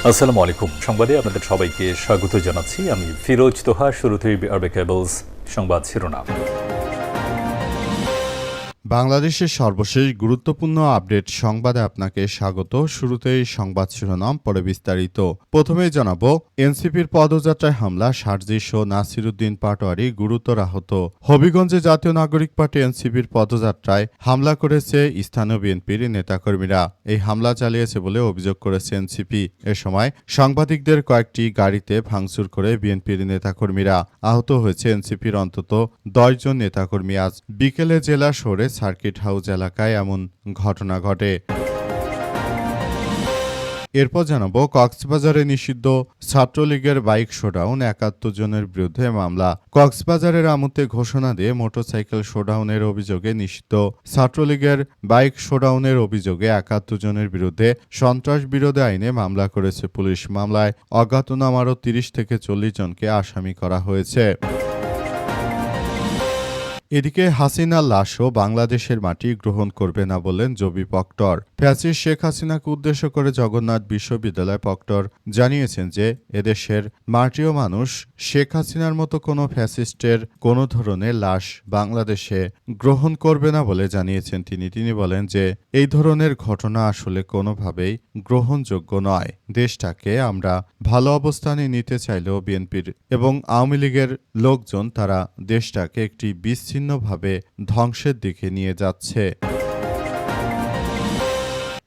আসসালামু আলাইকুম। সংবাদে আপনাদের সবাইকে স্বাগত জানাচ্ছি। আমি ফিরোজ তোহা। শুরুতেই আরবে কেবলস সংবাদ শিরোনাম। বাংলাদেশের সর্বশেষ গুরুত্বপূর্ণ আপডেট সংবাদে আপনাকে স্বাগত। শুরুতেই সংবাদ শিরোনাম, পরে বিস্তারিত। প্রথমেই জানাবো, এনসিপির পদযাত্রায় হামলা, সার্জিস ও নাসিরুদ্দিন পাটোয়ারি গুরুতর আহত। হবিগঞ্জে জাতীয় নাগরিক পার্টি এনসিপির পদযাত্রায় হামলা করেছে স্থানীয় বিএনপির নেতাকর্মীরা। এই হামলা চালিয়েছে বলে অভিযোগ করেছে এনসিপি। এ সময় সাংবাদিকদের কয়েকটি গাড়িতে ভাঙচুর করে বিএনপির নেতাকর্মীরা। আহত হয়েছে এনসিপির অন্তত 10 জন নেতাকর্মী। আজ বিকেলে জেলা শহরে সার্কিট হাউস এলাকায় এমন ঘটনা ঘটে। এরপর জানাবো, কক্সবাজারে নিষিদ্ধ ছাত্রলীগের বাইক শোডাউন, ৭১ জনের বিরুদ্ধে মামলা। কক্সবাজারের আমুতে ঘোষণা দিয়ে মোটরসাইকেল শোডাউনের অভিযোগে নিষিদ্ধ ছাত্রলীগের বাইক শোডাউনের অভিযোগে ৭১ জনের বিরুদ্ধে সন্ত্রাস বিরোধী আইনে মামলা করেছে পুলিশ। মামলায় অজ্ঞাতনামা আরও ৩০ থেকে ৪০ জনকে আসামি করা হয়েছে। এদিকে হাসিনার লাশও বাংলাদেশের মাটি গ্রহণ করবে না বললেন জবি প্রক্টর। ফ্যাসিস্ট শেখ হাসিনাকে উদ্দেশ্য করে জগন্নাথ বিশ্ববিদ্যালয় প্রক্টর জানিয়েছেন যে এদেশের মাটিও মানুষ শেখ হাসিনার মতো কোনো ফ্যাসিস্টের কোনো ধরনের লাশ বাংলাদেশে গ্রহণ করবে না বলে জানিয়েছেন তিনি বলেন যে এই ধরনের ঘটনা আসলে কোনোভাবেই গ্রহণযোগ্য নয়। দেশটাকে আমরা ভালো অবস্থানে নিতে চাইলেও বিএনপির এবং আওয়ামী লীগের লোকজন তারা দেশটাকে একটি বিচ্ছিন্নভাবে ধ্বংসের দিকে নিয়ে যাচ্ছে।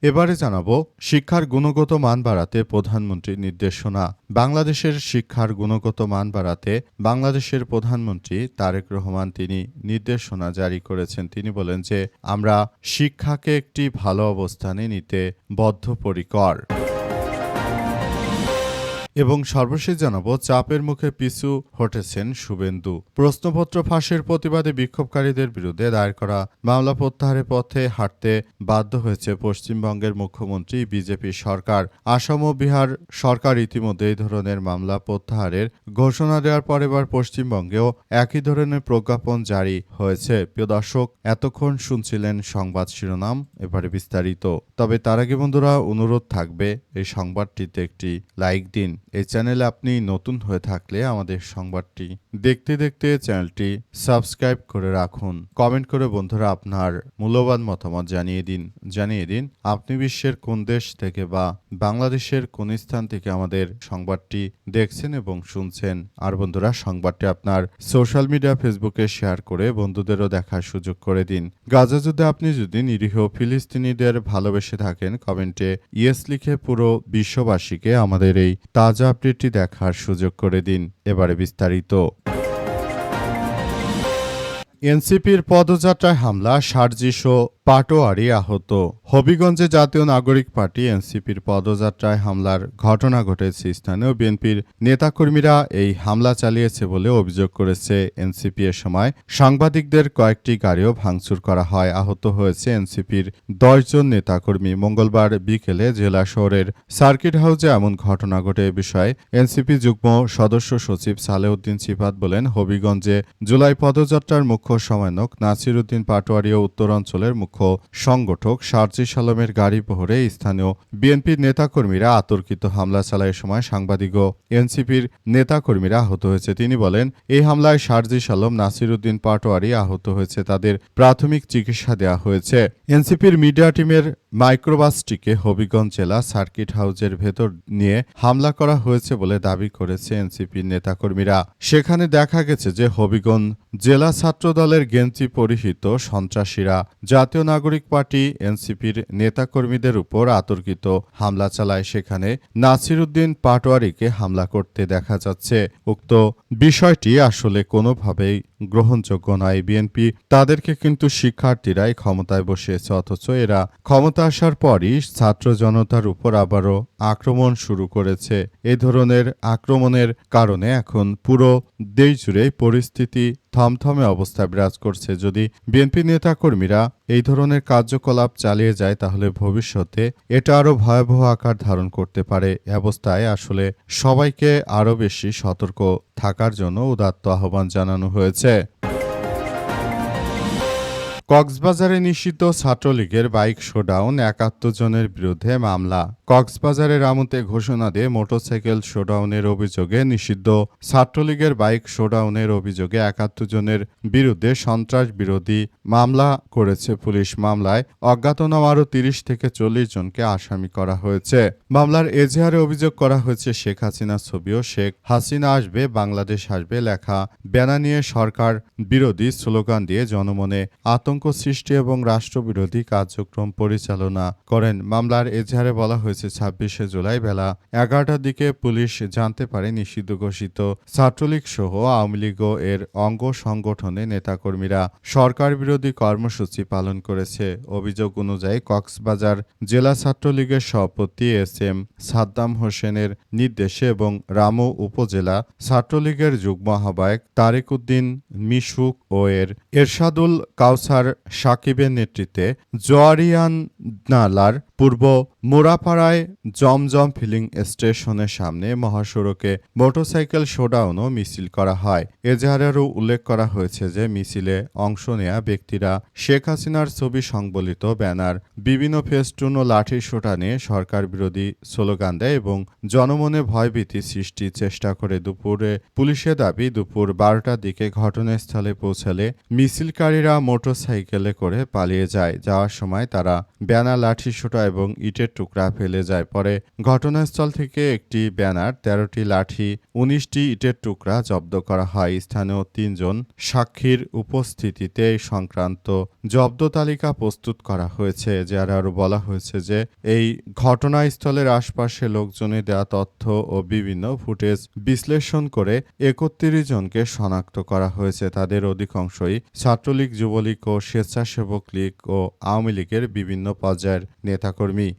এবারে জানাবো, শিক্ষার গুণগত মান বাড়াতে প্রধানমন্ত্রীর নির্দেশনা। বাংলাদেশের শিক্ষার গুণগত মান বাড়াতে বাংলাদেশের প্রধানমন্ত্রী তারেক রহমান তিনি নির্দেশনা জারি করেছেন। তিনি বলেন যে আমরা শিক্ষাকে একটি ভালো অবস্থানে নিতে বদ্ধপরিকর। এবং সর্বশেষ জানাবো, চাপের মুখে পিছু হটেছেন শুভেন্দু। প্রশ্নপত্র ফাঁসের প্রতিবাদে বিক্ষোভকারীদের বিরুদ্ধে দায়ের করা মামলা প্রত্যাহারের পথে হাঁটতে বাধ্য হয়েছে পশ্চিমবঙ্গের মুখ্যমন্ত্রী বিজেপি সরকার। আসাম ও বিহার সরকার ইতিমধ্যে এই ধরনের মামলা প্রত্যাহারের ঘোষণা দেওয়ার পর এবার পশ্চিমবঙ্গেও একই ধরনের প্রজ্ঞাপন জারি হয়েছে। প্রিয় দর্শক, এতক্ষণ শুনছিলেন সংবাদ শিরোনাম, এবারে বিস্তারিত। তবে তার আগে বন্ধুরা, অনুরোধ থাকবে এই সংবাদটিতে একটি লাইক দিন। এই চ্যানেলে আপনি নতুন হয়ে থাকলে আমাদের সংবাদটি দেখতে দেখতে চ্যানেলটি সাবস্ক্রাইব করে রাখুন। কমেন্ট করে বন্ধুরা আপনার মূল্যবান মতামত জানিয়ে দিন আপনি বিশ্বের কোন দেশ থেকে বা বাংলাদেশের কোন স্থান থেকে আমাদের সংবাদটি দেখছেন এবং শুনছেন। আর বন্ধুরা, সংবাদটি আপনার সোশ্যাল মিডিয়া ফেসবুকে শেয়ার করে বন্ধুদেরও দেখার সুযোগ করে দিন। গাজা যুদ্ধে আপনি যদি নিরীহ ফিলিস্তিনিদের ভালোবেসে থাকেন, কমেন্টে ইয়েস লিখে পুরো বিশ্ববাসীকে আমাদের এই তাজা আপডেটটি দেখার সুযোগ করে দিন। এবারে বিস্তারিত। এনসিপির পদযাত্রায় হামলা, সার্জিস ও পাটোয়ারি আহত। হবিগঞ্জে জাতীয় নাগরিক পার্টি এনসিপির পদযাত্রায় হামলার ঘটনা ঘটেছে। স্থানীয় বিএনপির নেতাকর্মীরা এই হামলা চালিয়েছে বলে অভিযোগ করেছে এনসিপি। এ সময় সাংবাদিকদের কয়েকটি গাড়িও ভাঙচুর করা হয়। আহত হয়েছে এনসিপির 10 জন নেতাকর্মী। মঙ্গলবার বিকেলে জেলা শহরের সার্কিট হাউসে এমন ঘটনা ঘটে। এ বিষয়ে এনসিপি যুগ্ম সদস্য সচিব সালেউদ্দিন সিফাত বলেন, হবিগঞ্জে জুলাই পদযাত্রার মুখ্য সমন্বয়ক নাসিরুদ্দিন পাটোয়ারি ও উত্তরাঞ্চলের মুখ্য সংগঠক সার্জিস আলমের গাড়ি বহরে স্থানীয় বিএনপির নেতাকর্মীরা আতর্কিত হামলা চালায়। সময় সাংবাদিক ও এনসিপির নেতাকর্মীরা আহত হয়েছে। তিনি বলেন, এই হামলায় সার্জিস আলম, নাসিরুদ্দিন পাটোয়ারি আহত হয়েছে। তাদের প্রাথমিক চিকিৎসা দেওয়া হয়েছে। এনসিপির মিডিয়া টিমের মাইক্রোবাসটিকে হবিগঞ্জ জেলা সার্কিট হাউসের ভেতর নিয়ে হামলা করা হয়েছে বলে দাবি করেছে এনসিপির নেতাকর্মীরা। সেখানে দেখা গেছে যে হবিগঞ্জ জেলা ছাত্র দলের গেঞ্জি পরিহিত সন্ত্রাসীরা জাতীয় নাগরিক পার্টি এনসিপির নেতাকর্মীদের উপর আতর্কিত হামলা চালায়। সেখানে নাসিরুদ্দিন পাটোয়ারিকে হামলা করতে দেখা যাচ্ছে। উক্ত বিষয়টি আসলে কোনোভাবেই গ্রহণযোগ্য নয়। বিএনপি তাদেরকে কিন্তু শিক্ষার্থীরাই ক্ষমতায় বসিয়েছে, অথচ এরা ক্ষমতা আসার পরই ছাত্র জনতার উপর আবারও আক্রমণ শুরু করেছে। এ ধরনের আক্রমণের কারণে এখন পুরো দেশ জুড়ে পরিস্থিতি থমথমে অবস্থা বিরাজ করছে। যদি বিএনপি নেতাকর্মীরা এই ধরনের কার্যকলাপ চালিয়ে যায়, তাহলে ভবিষ্যতে এটা আরও ভয়াবহ আকার ধারণ করতে পারে। এ অবস্থায় আসলে সবাইকে আরও বেশি সতর্ক থাকার জন্য উদাত্ত আহ্বান জানানো হয়েছে। কক্সবাজারে নিষিদ্ধ ছাত্রলীগের বাইক শোডাউন, ৭১ জনের বিরুদ্ধে মামলা। কক্সবাজারের আমন্তে ঘোষণা দিয়ে মোটরসাইকেল শোডাউনের অভিযোগে নিষিদ্ধ ছাত্রলীগের বাইক শোডাউনের অভিযোগে ৭১ জনের বিরুদ্ধে সন্ত্রাস বিরোধী মামলা করেছে পুলিশ। মামলায় অজ্ঞাতনামা আরও ৩০ থেকে ৪০ জনকে আসামি করা হয়েছে। মামলার এজাহারে অভিযোগ করা হয়েছে শেখ হাসিনার ছবিও শেখ হাসিনা আসবে বাংলাদেশ আসবে লেখা ব্যানার নিয়ে সরকার বিরোধী স্লোগান দিয়ে জনমনে আতঙ্ক সৃষ্টি এবং রাষ্ট্রবিরোধী কার্যক্রম পরিচালনা করেন। মামলার এজাহারে বলা হয়েছে ২৬শে জুলাই বেলা ১১টার দিকে পুলিশ জানতে পারে নিষিদ্ধ ঘোষিত ছাত্রলীগ সহ আওয়ামী লীগ ও এর অঙ্গ সংগঠনের নেতাকর্মীরা সরকার বিরোধী কর্মসূচি পালন করেছে। অভিযোগ অনুযায়ী কক্সবাজার জেলা ছাত্রলীগের সভাপতি এস.এম. সাদ্দাম হোসেনের নির্দেশে এবং রামু উপজেলা ছাত্রলীগের যুগ্ম আহ্বায়ক তারেক উদ্দিন মিশুক ও এরশাদুল কাউসার সাকিবের নেতৃত্বে জোয়ারিয়ান নালার পূর্ব মোরাপাড়ায় জমজম ফিলিং স্টেশনের সামনে মহাসড়কে মোটরসাইকেল শোডাউন ও মিছিল করা হয়। এজাহারেরও উল্লেখ করা হয়েছে যে মিছিলে অংশ নেয়া ব্যক্তিরা শেখ হাসিনার ছবি সংবলিত ব্যানার, বিভিন্ন ফেস্টুন ও লাঠির সোটা নিয়ে সরকার বিরোধী স্লোগান দেয় এবং জনমনে ভয়ভীতি সৃষ্টির চেষ্টা করে। দুপুরে পুলিশের দাবি দুপুর ১২টার দিকে ঘটনাস্থলে পৌঁছালে মিছিলকারীরা মোটরসাইকেলে করে পালিয়ে যায়। যাওয়ার সময় তারা ব্যানার, লাঠি সোটা এবং ইটের টুকরা ফেলে যায়। পরে ঘটনাস্থল থেকে একটি ব্যানার, ১৩টি লাঠি, ১৯টি ইটের টুকরা জব্দ করা হয়। স্থানীয় ৩ জন সাক্ষীর উপস্থিতিতে এই সংক্রান্ত জব্দ তালিকা প্রস্তুত করা হয়েছে। যার আরও বলা হয়েছে যে এই ঘটনাস্থলের আশপাশে লোকজনের দেওয়া তথ্য ও বিভিন্ন ফুটেজ বিশ্লেষণ করে ৩১ জনকে শনাক্ত করা হয়েছে। তাদের অধিকাংশই ছাত্রলীগ, যুবলীগ ও স্বেচ্ছাসেবক লীগ ও আওয়ামী লীগের বিভিন্ন পর্যায়ের নেতাকর্মী।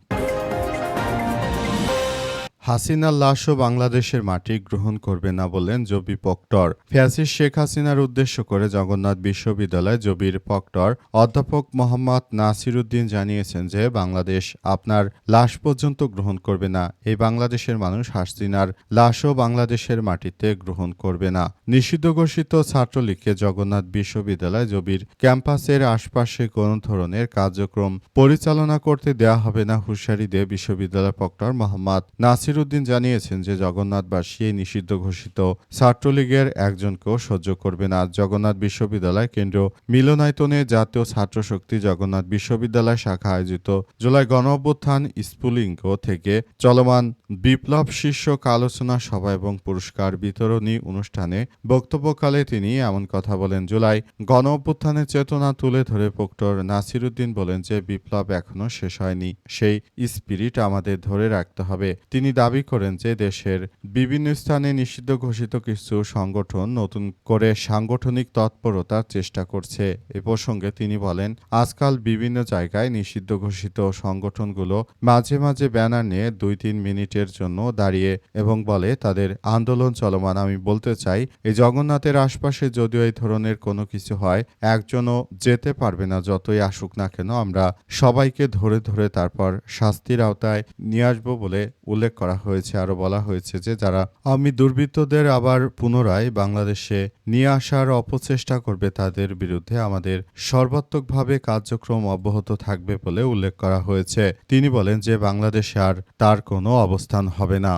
হাসিনার লাশও বাংলাদেশের মাটি গ্রহণ করবে না বললেন জবি প্রক্টর। ফ্যাসিস্ট শেখ হাসিনার উদ্দেশ্য করে জগন্নাথ বিশ্ববিদ্যালয় জবির প্রক্টর অধ্যাপক মোহাম্মদ নাসিরুদ্দিন জানিয়েছেন যে বাংলাদেশ আপনার লাশ পর্যন্ত গ্রহণ করবে না। এই বাংলাদেশের মানুষ হাসিনার লাশও বাংলাদেশের মাটিতে গ্রহণ করবে না। নিষিদ্ধ ঘোষিত ছাত্রলীগকে জগন্নাথ বিশ্ববিদ্যালয় জবির ক্যাম্পাসের আশপাশে কোনো ধরনের কার্যক্রম পরিচালনা করতে দেওয়া হবে না হুঁশিয়ারি দিয়ে বিশ্ববিদ্যালয় প্রক্টর মোহাম্মদ নাসিরুদ্দিন জানিয়েছেন যে জগন্নাথবাসী এই নিষিদ্ধ ঘোষিত ছাত্রলীগের একজনকেও সহ্য করবে না। জগন্নাথ বিশ্ববিদ্যালয় কেন্দ্র মিলনায়তনে জাতীয় ছাত্রশক্তি জগন্নাথ বিশ্ববিদ্যালয় শাখা আয়োজিত জুলাই গণঅভ্যুত্থান স্ফুলিঙ্গ থেকে চলমান বিপ্লব শীর্ষক আলোচনা সভা এবং পুরস্কার বিতরণী অনুষ্ঠানে বক্তব্যকালে তিনি এমন কথা বলেন। জুলাই গণঅভ্যুত্থানের চেতনা তুলে ধরে প্রক্টর নাসিরুদ্দিন বলেন যে বিপ্লব এখনো শেষ হয়নি, সেই স্পিরিট আমাদের ধরে রাখতে হবে। তিনি দাবি করেন যে দেশের বিভিন্ন স্থানে নিষিদ্ধ ঘোষিত কিছু সংগঠন নতুন করে সাংগঠনিক তৎপরতার চেষ্টা করছে। এ প্রসঙ্গে তিনি বলেন, আজকাল বিভিন্ন জায়গায় নিষিদ্ধ ঘোষিত সংগঠনগুলো মাঝে মাঝে ব্যানার নিয়ে ২-৩ মিনিটের জন্য দাঁড়িয়ে এবং বলে তাদের আন্দোলন চলমান। আমি বলতে চাই এই জগন্নাথের আশপাশে যদিও এই ধরনের কোনো কিছু হয়, একজনও যেতে পারবে না, যতই আসুক না কেন। আমরা সবাইকে ধরে ধরে তারপর শাস্তির আওতায় নিয়ে আসবো বলে উল্লেখ করা হয়েছে। আরও বলা হয়েছে যে যারা আওয়ামী দুর্বৃত্তদের আবার পুনরায় বাংলাদেশে নিয়ে আসার অপচেষ্টা করবে তাদের বিরুদ্ধে আমাদের সর্বাত্মকভাবে কার্যক্রম অব্যাহত থাকবে বলে উল্লেখ করা হয়েছে। তিনি বলেন যে বাংলাদেশে আর তার কোনো অবস্থান হবে না।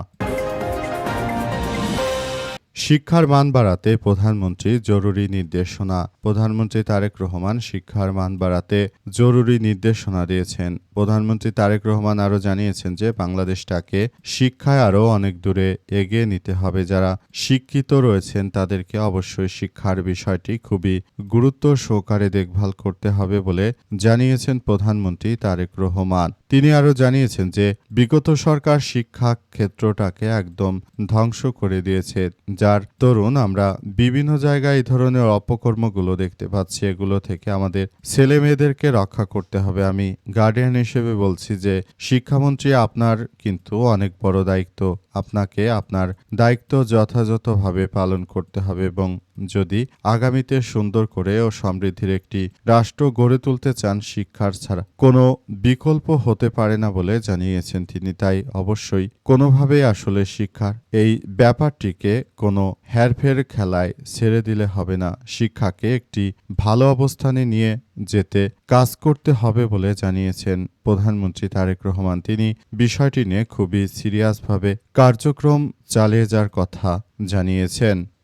শিক্ষার মান বাড়াতে প্রধানমন্ত্রী জরুরি নির্দেশনা। প্রধানমন্ত্রী তারেক রহমান শিক্ষার মান বাড়াতে জরুরি নির্দেশনা দিয়েছেন। প্রধানমন্ত্রী তারেক রহমান আরও জানিয়েছেন যে বাংলাদেশটাকে শিক্ষায় আরও অনেক দূরে এগিয়ে নিতে হবে। যারা শিক্ষিত রয়েছেন তাদেরকে অবশ্যই শিক্ষার বিষয়টি খুবই গুরুত্ব সহকারে দেখভাল করতে হবে বলে জানিয়েছেন প্রধানমন্ত্রী তারেক রহমান। তিনি আরও জানিয়েছেন যে বিগত সরকার শিক্ষা ক্ষেত্রটাকে একদম ধ্বংস করে দিয়েছে, যার দরুন আমরা বিভিন্ন জায়গায় এই ধরনের অপকর্মগুলো দেখতে পাচ্ছি। এগুলো থেকে আমাদের ছেলে মেয়েদেরকে রক্ষা করতে হবে। আমি গার্ডিয়ান হিসেবে বলছি যে শিক্ষামন্ত্রী আপনার কিন্তু অনেক বড় দায়িত্ব। আপনাকে আপনার দায়িত্ব যথাযথভাবে পালন করতে হবে এবং যদি আগামীতে সুন্দর করে ও সমৃদ্ধির একটি রাষ্ট্র গড়ে তুলতে চান, শিক্ষার ছাড়া কোনো বিকল্প হতে পারে না বলে জানিয়েছেন তিনি। তাই অবশ্যই কোনোভাবেই আসলে শিক্ষার এই ব্যাপারটিকে কোনো হেরফের খেলায় ছেড়ে দিলে হবে না। শিক্ষাকে একটি ভালো অবস্থানে নিয়ে যেতে কাজ করতে হবে বলে জানিয়েছেন প্রধানমন্ত্রী তারেক রহমান। তিনি বিষয়টি নিয়ে খুবই সিরিয়াসভাবে কার্যক্রম চালিয়ে যাওয়ার কথা জানিয়েছেন।